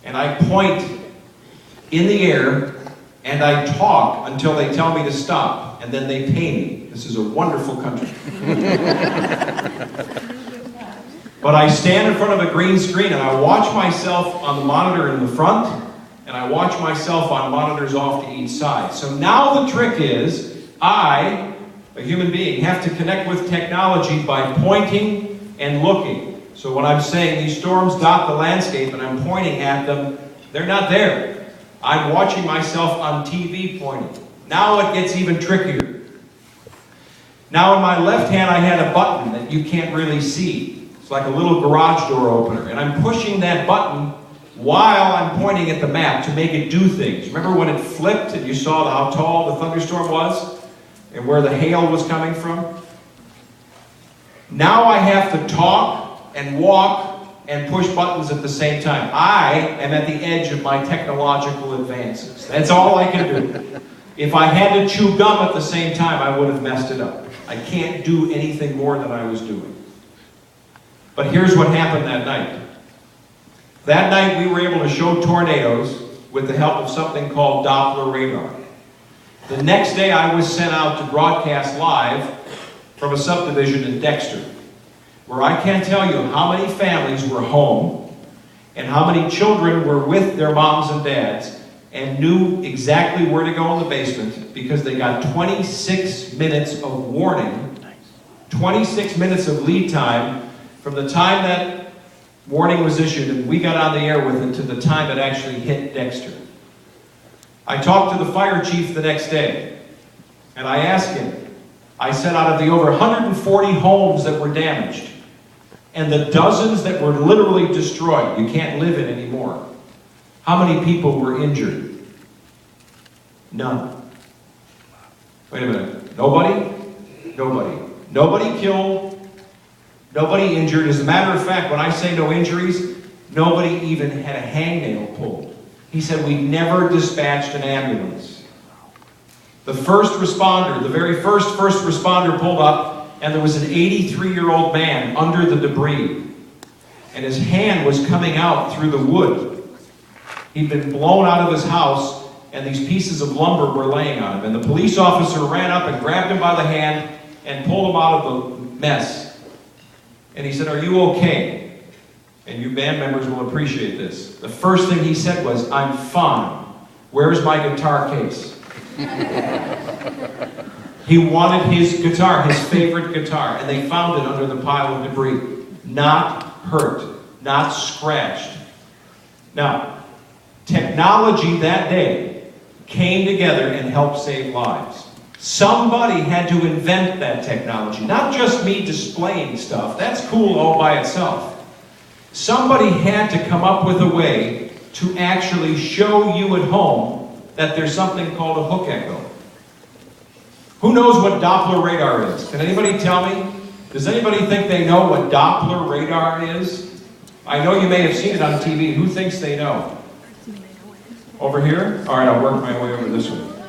and I point in the air, and I talk until they tell me to stop, and then they pay me. This is a wonderful country. But I stand in front of a green screen, and I watch myself on the monitor in the front, and I watch myself on monitors off to each side. So now the trick is, I, a human being, have to connect with technology by pointing and looking. So when I'm saying these storms dot the landscape and I'm pointing at them, they're not there. I'm watching myself on TV pointing. Now it gets even trickier. Now in my left hand I had a button that you can't really see. It's like a little garage door opener. And I'm pushing that button while I'm pointing at the map to make it do things. Remember when it flipped and you saw how tall the thunderstorm was? And where the hail was coming from? Now I have to talk and walk and push buttons at the same time. I am at the edge of my technological advances. That's all I can do. If I had to chew gum at the same time, I would have messed it up. I can't do anything more than I was doing. But here's what happened that night. That night we were able to show tornadoes with the help of something called Doppler radar. The next day I was sent out to broadcast live from a subdivision in Dexter, where I can't tell you how many families were home and how many children were with their moms and dads and knew exactly where to go in the basement because they got 26 minutes of warning, 26 minutes of lead time from the time that warning was issued and we got on the air with it to the time it actually hit Dexter. I talked to the fire chief the next day and I asked him, I said, out of the over 140 homes that were damaged and the dozens that were literally destroyed, you can't live in anymore, how many people were injured? None. Wait a minute. Nobody? Nobody. Nobody killed. Nobody injured. As a matter of fact, when I say no injuries, nobody even had a hangnail pulled. He said, we never dispatched an ambulance. The first responder, the very first responder pulled up, and there was an 83-year-old man under the debris. And his hand was coming out through the wood. He'd been blown out of his house, and these pieces of lumber were laying on him. And the police officer ran up and grabbed him by the hand and pulled him out of the mess. And he said, are you okay? And you band members will appreciate this. The first thing he said was, I'm fine. Where's my guitar case? He wanted his guitar, his favorite guitar, and they found it under the pile of debris. Not hurt, not scratched. Now, technology that day came together and helped save lives. Somebody had to invent that technology, not just me displaying stuff. That's cool all by itself. Somebody had to come up with a way to actually show you at home that there's something called a hook echo. Who knows what Doppler radar is? Can anybody tell me? Does anybody think they know what Doppler radar is? I know you may have seen it on TV. Who thinks they know? Over here? All right, I'll work my way over this one.